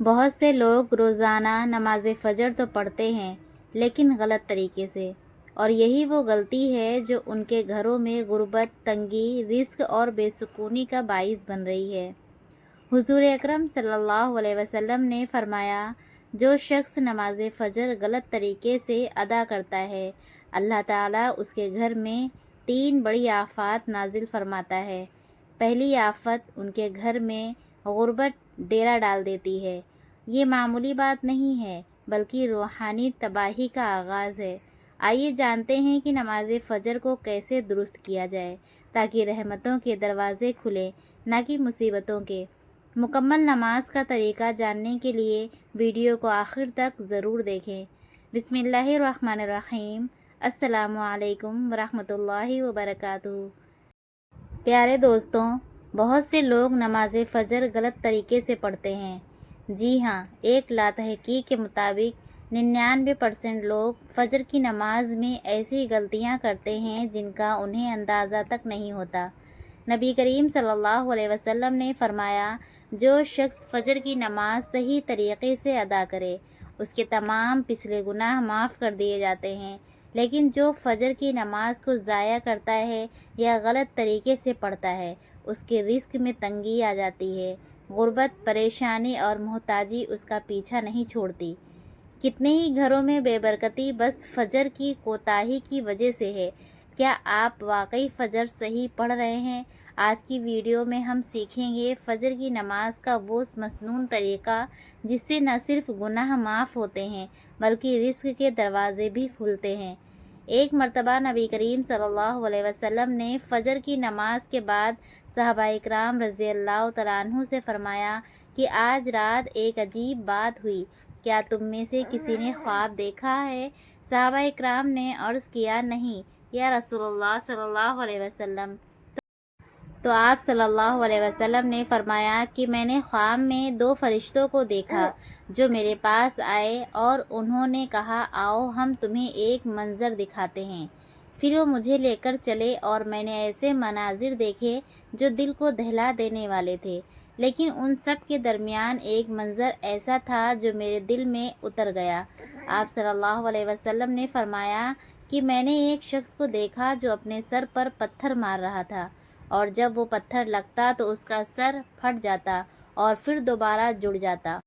بہت سے لوگ روزانہ نماز فجر تو پڑھتے ہیں لیکن غلط طریقے سے، اور یہی وہ غلطی ہے جو ان کے گھروں میں غربت، تنگی، رزق اور بے سکونی کا باعث بن رہی ہے۔ حضور اکرم صلی اللہ علیہ وسلم نے فرمایا، جو شخص نماز فجر غلط طریقے سے ادا کرتا ہے، اللہ تعالیٰ اس کے گھر میں 3 بڑی آفات نازل فرماتا ہے۔ پہلی آفت ان کے گھر میں غربت ڈیرا ڈال دیتی ہے۔ یہ معمولی بات نہیں ہے بلکہ روحانی تباہی کا آغاز ہے۔ آئیے جانتے ہیں کہ نماز فجر کو کیسے درست کیا جائے تاکہ رحمتوں کے دروازے کھلیں، نہ کہ مصیبتوں کے۔ مکمل نماز کا طریقہ جاننے کے لیے ویڈیو کو آخر تک ضرور دیکھیں۔ بسم اللہ الرحمن الرحیم۔ السلام علیکم ورحمۃ اللہ وبرکاتہ۔ پیارے دوستوں، بہت سے لوگ نماز فجر غلط طریقے سے پڑھتے ہیں۔ جی ہاں، ایک لاتحقیق کے مطابق 99% لوگ فجر کی نماز میں ایسی غلطیاں کرتے ہیں جن کا انہیں اندازہ تک نہیں ہوتا۔ نبی کریم صلی اللہ علیہ وسلم نے فرمایا، جو شخص فجر کی نماز صحیح طریقے سے ادا کرے، اس کے تمام پچھلے گناہ معاف کر دیے جاتے ہیں، لیکن جو فجر کی نماز کو ضائع کرتا ہے یا غلط طریقے سے پڑھتا ہے، اس کے رزق میں تنگی آ جاتی ہے۔ غربت، پریشانی اور محتاجی اس کا پیچھا نہیں چھوڑتی۔ کتنے ہی گھروں میں بے برکتی بس فجر کی کوتاہی کی وجہ سے ہے۔ کیا آپ واقعی فجر صحیح پڑھ رہے ہیں؟ آج کی ویڈیو میں ہم سیکھیں گے فجر کی نماز کا وہ مسنون طریقہ جس سے نہ صرف گناہ معاف ہوتے ہیں بلکہ رزق کے دروازے بھی کھلتے ہیں۔ ایک مرتبہ نبی کریم صلی اللہ علیہ وسلم نے فجر کی نماز کے بعد صحابہ اکرام رضی اللہ تعالیٰ عنہ سے فرمایا کہ آج رات ایک عجیب بات ہوئی، کیا تم میں سے کسی نے خواب دیکھا ہے؟ صحابہ اکرام نے عرض کیا، نہیں یا رسول اللہ صلی اللہ علیہ وسلم۔ تو آپ صلی اللہ علیہ وسلم نے فرمایا کہ میں نے خواب میں 2 فرشتوں کو دیکھا جو میرے پاس آئے اور انہوں نے کہا، آؤ ہم تمہیں ایک منظر دکھاتے ہیں۔ پھر وہ مجھے لے کر چلے اور میں نے ایسے مناظر دیکھے جو دل کو دہلا دینے والے تھے، لیکن ان سب کے درمیان ایک منظر ایسا تھا جو میرے دل میں اتر گیا۔ آپ صلی اللہ علیہ وسلم نے فرمایا کہ میں نے ایک شخص کو دیکھا جو اپنے سر پر پتھر مار رہا تھا، اور جب وہ پتھر لگتا تو اس کا سر پھٹ جاتا اور پھر دوبارہ جڑ جاتا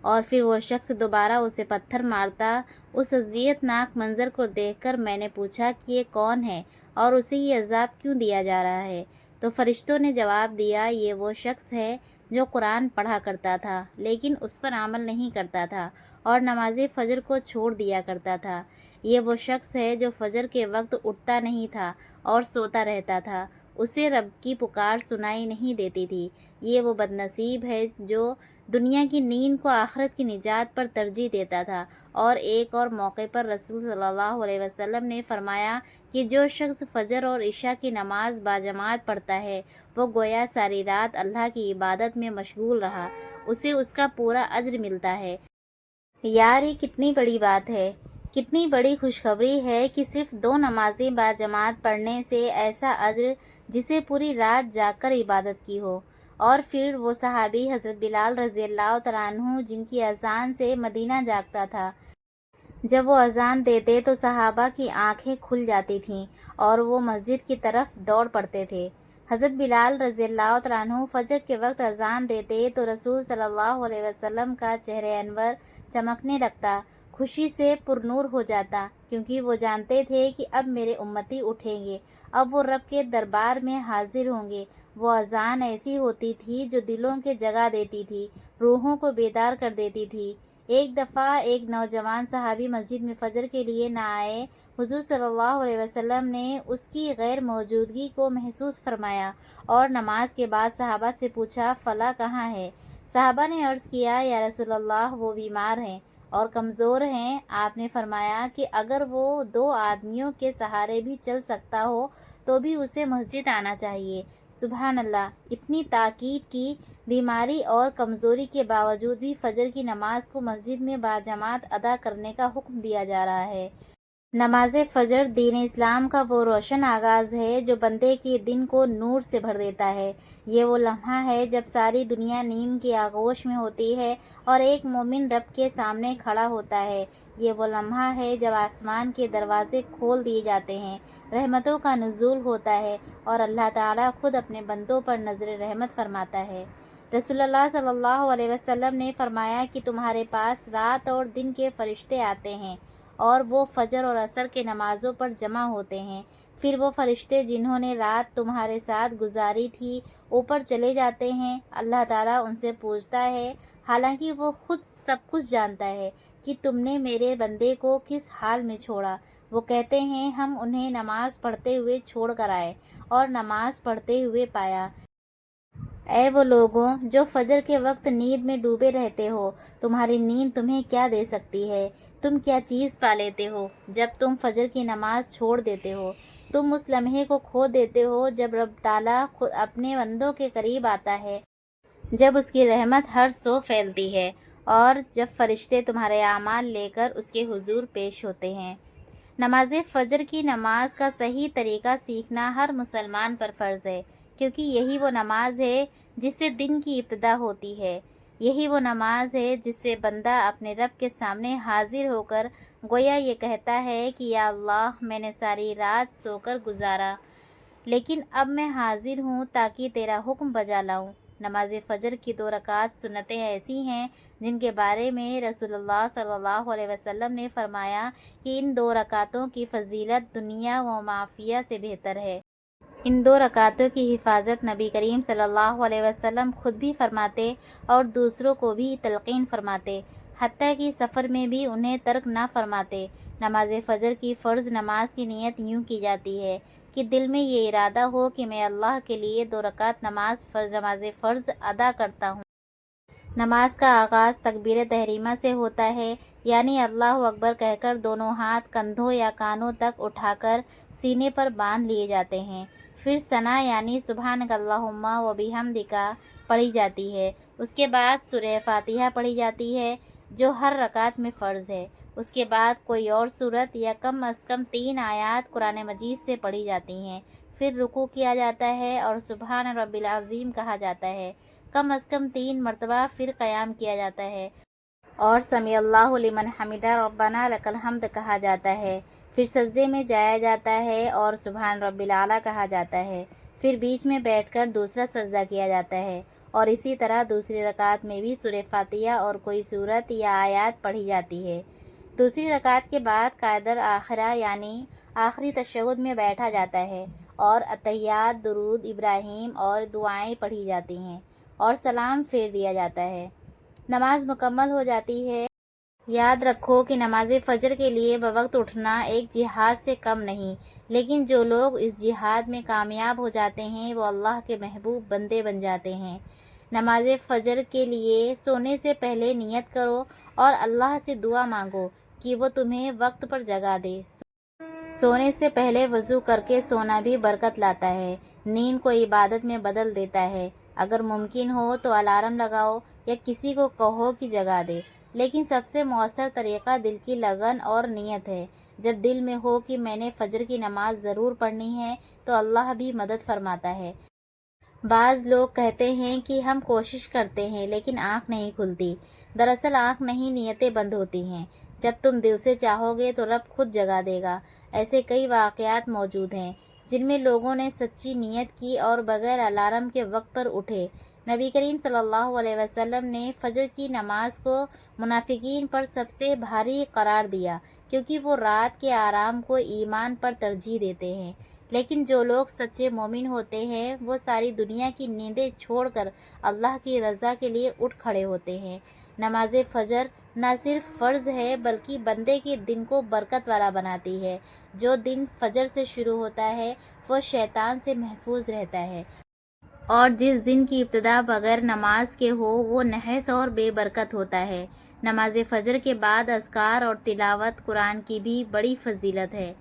اور پھر وہ شخص دوبارہ اسے پتھر مارتا۔ اس اذیت ناک منظر کو دیکھ کر میں نے پوچھا کہ یہ کون ہے اور اسے یہ عذاب کیوں دیا جا رہا ہے؟ تو فرشتوں نے جواب دیا، یہ وہ شخص ہے جو قرآن پڑھا کرتا تھا لیکن اس پر عمل نہیں کرتا تھا اور نماز فجر کو چھوڑ دیا کرتا تھا۔ یہ وہ شخص ہے جو فجر کے وقت اٹھتا نہیں تھا اور سوتا رہتا تھا، اسے رب کی پکار سنائی نہیں دیتی تھی۔ یہ وہ بد نصیب ہے جو دنیا کی نیند کو آخرت کی نجات پر ترجیح دیتا تھا۔ اور ایک اور موقع پر رسول صلی اللہ علیہ وسلم نے فرمایا کہ جو شخص فجر اور عشاء کی نماز باجماعت پڑھتا ہے، وہ گویا ساری رات اللہ کی عبادت میں مشغول رہا، اسے اس کا پورا اجر ملتا ہے۔ یار، یہ کتنی بڑی بات ہے، کتنی بڑی خوشخبری ہے کہ صرف 2 نمازیں باجماعت پڑھنے سے ایسا اجر جسے پوری رات جاگ کر عبادت کی ہو۔ اور پھر وہ صحابی حضرت بلال رضی اللہ تعالیٰ عنہ جن کی اذان سے مدینہ جاگتا تھا، جب وہ اذان دیتے تو صحابہ کی آنکھیں کھل جاتی تھیں اور وہ مسجد کی طرف دوڑ پڑتے تھے۔ حضرت بلال رضی اللہ تعالیٰ عنہ فجر کے وقت اذان دیتے تو رسول صلی اللہ علیہ وسلم کا چہرہ انور چمکنے لگتا، خوشی سے پر نور ہو جاتا، کیونکہ وہ جانتے تھے کہ اب میرے امتی اٹھیں گے، اب وہ رب کے دربار میں حاضر ہوں گے۔ وہ اذان ایسی ہوتی تھی جو دلوں کے جگا دیتی تھی، روحوں کو بیدار کر دیتی تھی۔ ایک دفعہ ایک نوجوان صحابی مسجد میں فجر کے لیے نہ آئے۔ حضور صلی اللہ علیہ وسلم نے اس کی غیر موجودگی کو محسوس فرمایا اور نماز کے بعد صحابہ سے پوچھا، فلاں کہاں ہے؟ صحابہ نے عرض کیا، یا رسول اللہ، وہ بیمار ہیں اور کمزور ہیں۔ آپ نے فرمایا کہ اگر وہ 2 آدمیوں کے سہارے بھی چل سکتا ہو تو بھی اسے مسجد آنا چاہیے۔ سبحان اللہ! اتنی تاکید کی، بیماری اور کمزوری کے باوجود بھی فجر کی نماز کو مسجد میں باجماعت ادا کرنے کا حکم دیا جا رہا ہے۔ نماز فجر دین اسلام کا وہ روشن آغاز ہے جو بندے کے دن کو نور سے بھر دیتا ہے۔ یہ وہ لمحہ ہے جب ساری دنیا نیند کی آغوش میں ہوتی ہے اور ایک مومن رب کے سامنے کھڑا ہوتا ہے۔ یہ وہ لمحہ ہے جب آسمان کے دروازے کھول دیے جاتے ہیں، رحمتوں کا نزول ہوتا ہے اور اللہ تعالیٰ خود اپنے بندوں پر نظر رحمت فرماتا ہے۔ رسول اللہ صلی اللہ علیہ وسلم نے فرمایا کہ تمہارے پاس رات اور دن کے فرشتے آتے ہیں اور وہ فجر اور عصر کے نمازوں پر جمع ہوتے ہیں۔ پھر وہ فرشتے جنہوں نے رات تمہارے ساتھ گزاری تھی اوپر چلے جاتے ہیں۔ اللہ تعالیٰ ان سے پوچھتا ہے، حالانکہ وہ خود سب کچھ جانتا ہے، کہ تم نے میرے بندے کو کس حال میں چھوڑا؟ وہ کہتے ہیں، ہم انہیں نماز پڑھتے ہوئے چھوڑ کر آئے اور نماز پڑھتے ہوئے پایا۔ اے وہ لوگوں جو فجر کے وقت نیند میں ڈوبے رہتے ہو، تمہاری نیند تمہیں کیا دے سکتی ہے؟ تم کیا چیز پا لیتے ہو جب تم فجر کی نماز چھوڑ دیتے ہو؟ تم اس لمحے کو کھو دیتے ہو جب رب تعالیٰ خود اپنے بندوں کے قریب آتا ہے، جب اس کی رحمت ہر سو پھیلتی ہے اور جب فرشتے تمہارے اعمال لے کر اس کے حضور پیش ہوتے ہیں۔ نماز فجر کی نماز کا صحیح طریقہ سیکھنا ہر مسلمان پر فرض ہے، کیونکہ یہی وہ نماز ہے جس سے دن کی ابتدا ہوتی ہے۔ یہی وہ نماز ہے جس سے بندہ اپنے رب کے سامنے حاضر ہو کر گویا یہ کہتا ہے کہ یا اللہ، میں نے ساری رات سو کر گزارا، لیکن اب میں حاضر ہوں تاکہ تیرا حکم بجا لاؤں۔ نماز فجر کی 2 رکعت سنتیں ایسی ہیں جن کے بارے میں رسول اللہ صلی اللہ علیہ وسلم نے فرمایا کہ ان 2 رکعتوں کی فضیلت دنیا و معافیہ سے بہتر ہے۔ ان 2 رکعتوں کی حفاظت نبی کریم صلی اللہ علیہ وسلم خود بھی فرماتے اور دوسروں کو بھی تلقین فرماتے، حتیٰ کہ سفر میں بھی انہیں ترک نہ فرماتے۔ نماز فجر کی فرض نماز کی نیت یوں کی جاتی ہے کہ دل میں یہ ارادہ ہو کہ میں اللہ کے لیے 2 رکعت نماز فرض ادا کرتا ہوں۔ نماز کا آغاز تکبیر تحریمہ سے ہوتا ہے، یعنی اللہ اکبر کہہ کر دونوں ہاتھ کندھوں یا کانوں تک اٹھا کر سینے پر باندھ لیے جاتے ہیں۔ پھر ثنا یعنی سبحانک اللہم و بحمدک پڑھی جاتی ہے۔ اس کے بعد سورہ فاتحہ پڑھی جاتی ہے جو ہر رکعت میں فرض ہے۔ اس کے بعد کوئی اور سورت یا کم از کم 3 آیات قرآن مجید سے پڑھی جاتی ہیں۔ پھر رکوع کیا جاتا ہے اور سبحان رب العظیم کہا جاتا ہے کم از کم 3 مرتبہ۔ پھر قیام کیا جاتا ہے اور سمیع اللہ لمن حمدہ ربنا لک الحمد کہا جاتا ہے۔ پھر سجدے میں جایا جاتا ہے اور سبحان رب العلیٰ کہا جاتا ہے۔ پھر بیچ میں بیٹھ کر دوسرا سجدہ کیا جاتا ہے اور اسی طرح دوسری رکعت میں بھی سورہ فاتحہ اور کوئی سورت یا آیات پڑھی جاتی ہے۔ دوسری رکعت کے بعد قائد الآخرہ یعنی آخری تشہد میں بیٹھا جاتا ہے اور اتحیات، درود ابراہیم اور دعائیں پڑھی جاتی ہیں اور سلام پھیر دیا جاتا ہے۔ نماز مکمل ہو جاتی ہے۔ یاد رکھو کہ نماز فجر کے لیے بوقت اٹھنا ایک جہاد سے کم نہیں، لیکن جو لوگ اس جہاد میں کامیاب ہو جاتے ہیں وہ اللہ کے محبوب بندے بن جاتے ہیں۔ نماز فجر کے لیے سونے سے پہلے نیت کرو اور اللہ سے دعا مانگو کہ وہ تمہیں وقت پر جگا دے۔ سونے سے پہلے وضو کر کے سونا بھی برکت لاتا ہے، نیند کو عبادت میں بدل دیتا ہے۔ اگر ممکن ہو تو الارم لگاؤ یا کسی کو کہو کہ جگا دے، لیکن سب سے مؤثر طریقہ دل کی لگن اور نیت ہے۔ جب دل میں ہو کہ میں نے فجر کی نماز ضرور پڑھنی ہے تو اللہ بھی مدد فرماتا ہے۔ بعض لوگ کہتے ہیں کہ ہم کوشش کرتے ہیں لیکن آنکھ نہیں کھلتی۔ دراصل آنکھ نہیں، نیتیں بند ہوتی ہیں۔ جب تم دل سے چاہو گے تو رب خود جگا دے گا۔ ایسے کئی واقعات موجود ہیں جن میں لوگوں نے سچی نیت کی اور بغیر الارم کے وقت پر اٹھے۔ نبی کریم صلی اللہ علیہ وسلم نے فجر کی نماز کو منافقین پر سب سے بھاری قرار دیا، کیونکہ وہ رات کے آرام کو ایمان پر ترجیح دیتے ہیں۔ لیکن جو لوگ سچے مومن ہوتے ہیں وہ ساری دنیا کی نیندیں چھوڑ کر اللہ کی رضا کے لیے اٹھ کھڑے ہوتے ہیں۔ نماز فجر نہ صرف فرض ہے بلکہ بندے کے دن کو برکت والا بناتی ہے۔ جو دن فجر سے شروع ہوتا ہے وہ شیطان سے محفوظ رہتا ہے، اور جس دن کی ابتدا بغیر نماز کے ہو وہ نحس اور بے برکت ہوتا ہے۔ نماز فجر کے بعد اذکار اور تلاوت قرآن کی بھی بڑی فضیلت ہے۔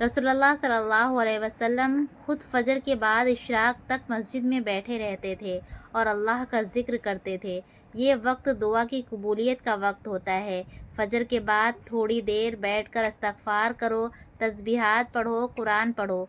رسول اللہ صلی اللہ علیہ وسلم خود فجر کے بعد اشراق تک مسجد میں بیٹھے رہتے تھے اور اللہ کا ذکر کرتے تھے۔ یہ وقت دعا کی قبولیت کا وقت ہوتا ہے۔ فجر کے بعد تھوڑی دیر بیٹھ کر استغفار کرو، تسبیحات پڑھو، قرآن پڑھو۔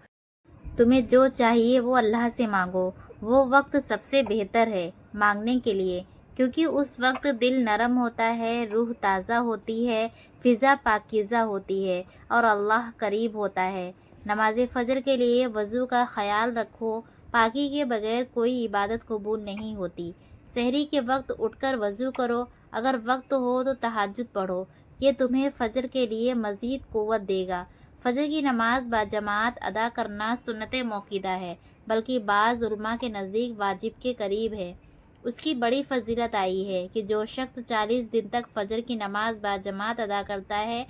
تمہیں جو چاہیے وہ اللہ سے مانگو۔ وہ وقت سب سے بہتر ہے مانگنے کے لیے، کیونکہ اس وقت دل نرم ہوتا ہے، روح تازہ ہوتی ہے، فضا پاکیزہ ہوتی ہے اور اللہ قریب ہوتا ہے۔ نماز فجر کے لیے وضو کا خیال رکھو۔ پاکی کے بغیر کوئی عبادت قبول نہیں ہوتی۔ سحری کے وقت اٹھ کر وضو کرو، اگر وقت ہو تو تہجد پڑھو، یہ تمہیں فجر کے لیے مزید قوت دے گا۔ فجر کی نماز باجماعت ادا کرنا سنت موقدہ ہے، بلکہ بعض علماء کے نزدیک واجب کے قریب ہے۔ اس کی بڑی فضیلت آئی ہے کہ جو شخص 40 دن تک فجر کی نماز باجماعت ادا کرتا ہے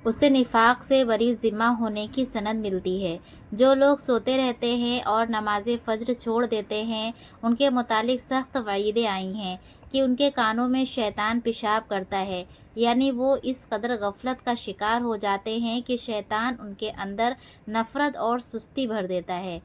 اسے نفاق سے بری ذمہ ہونے کی سند ملتی ہے۔ جو لوگ سوتے رہتے ہیں اور نماز فجر چھوڑ دیتے ہیں ان کے متعلق سخت وعیدیں آئی ہیں کہ ان کے کانوں میں شیطان پیشاب کرتا ہے، یعنی وہ اس قدر غفلت کا شکار ہو جاتے ہیں کہ شیطان ان کے اندر نفرت اور سستی بھر دیتا ہے۔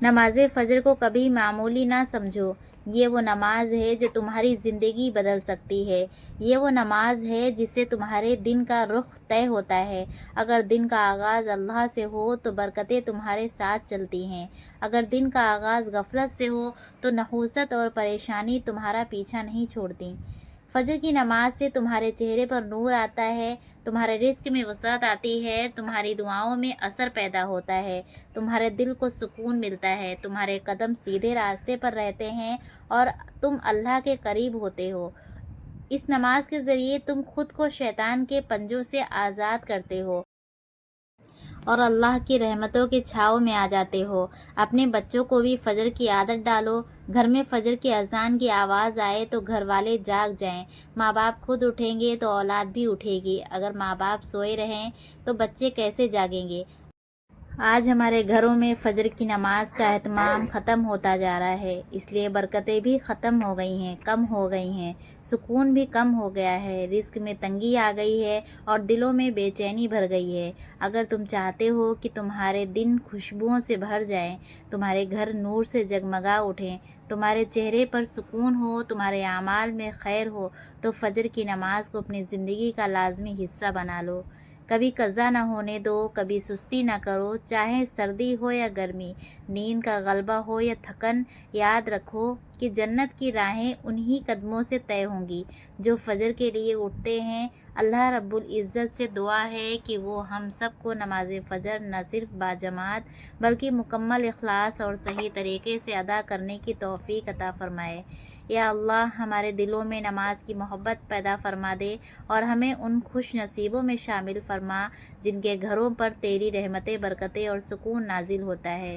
نماز فجر کو کبھی معمولی نہ سمجھو، یہ وہ نماز ہے جو تمہاری زندگی بدل سکتی ہے۔ یہ وہ نماز ہے جس سے تمہارے دن کا رخ طے ہوتا ہے۔ اگر دن کا آغاز اللہ سے ہو تو برکتیں تمہارے ساتھ چلتی ہیں، اگر دن کا آغاز غفلت سے ہو تو نحوست اور پریشانی تمہارا پیچھا نہیں چھوڑتی۔ فجر کی نماز سے تمہارے چہرے پر نور آتا ہے، تمہارے رزق میں وسعت آتی ہے، تمہاری دعاؤں میں اثر پیدا ہوتا ہے، تمہارے دل کو سکون ملتا ہے، تمہارے قدم سیدھے راستے پر رہتے ہیں اور تم اللہ کے قریب ہوتے ہو۔ اس نماز کے ذریعے تم خود کو شیطان کے پنجوں سے آزاد کرتے ہو اور اللہ کی رحمتوں کے چھاؤں میں آ جاتے ہو۔ اپنے بچوں کو بھی فجر کی عادت ڈالو۔ گھر میں فجر کی اذان کی آواز آئے تو گھر والے جاگ جائیں۔ ماں باپ خود اٹھیں گے تو اولاد بھی اٹھے گی، اگر ماں باپ سوئے رہیں تو بچے کیسے جاگیں گے؟ آج ہمارے گھروں میں فجر کی نماز کا اہتمام ختم ہوتا جا رہا ہے، اس لیے برکتیں بھی ختم ہو گئی ہیں، کم ہو گئی ہیں، سکون بھی کم ہو گیا ہے، رزق میں تنگی آ گئی ہے اور دلوں میں بے چینی بھر گئی ہے۔ اگر تم چاہتے ہو کہ تمہارے دن خوشبوؤں سے بھر جائیں، تمہارے گھر نور سے جگمگا اٹھیں، تمہارے چہرے پر سکون ہو، تمہارے اعمال میں خیر ہو، تو فجر کی نماز کو اپنی زندگی کا لازمی حصہ بنا لو۔ کبھی قضا نہ ہونے دو، کبھی سستی نہ کرو، چاہے سردی ہو یا گرمی، نیند کا غلبہ ہو یا تھکن، یاد رکھو کہ جنت کی راہیں انہی قدموں سے طے ہوں گی جو فجر کے لیے اٹھتے ہیں۔ اللہ رب العزت سے دعا ہے کہ وہ ہم سب کو نماز فجر نہ صرف باجماعت بلکہ مکمل اخلاص اور صحیح طریقے سے ادا کرنے کی توفیق عطا فرمائے۔ یا اللہ، ہمارے دلوں میں نماز کی محبت پیدا فرما دے اور ہمیں ان خوش نصیبوں میں شامل فرما جن کے گھروں پر تیری رحمتیں، برکتیں اور سکون نازل ہوتا ہے۔